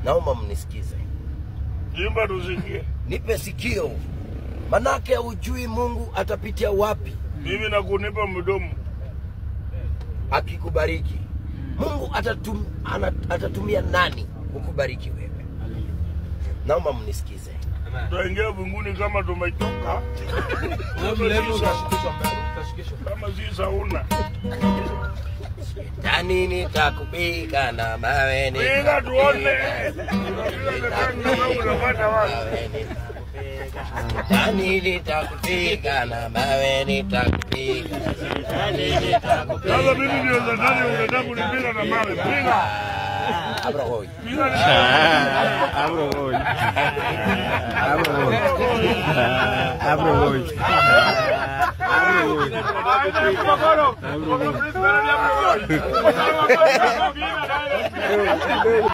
Naomba mnisikize. Imba tusikie. Nipe sikio. Manake hujui Mungu atapitia wapi. Mimi nakunipa mdomo. Akikubariki. Mungu atatumia nani kukubariki wewe? Naomba mnisikize. Tutaingia mbinguni kama tumetoka. Kama sisi hauna. Tani nitakupiga na mawe piga tuone. Tani nitakupiga na mawe nitakupiga. Tani nitakupiga. Sasa mimi ndio ndani unataka kunipiga na mawe. Piga. Abro hoy. Abro hoy. Abro hoy. Abro hoy. Abro hoy.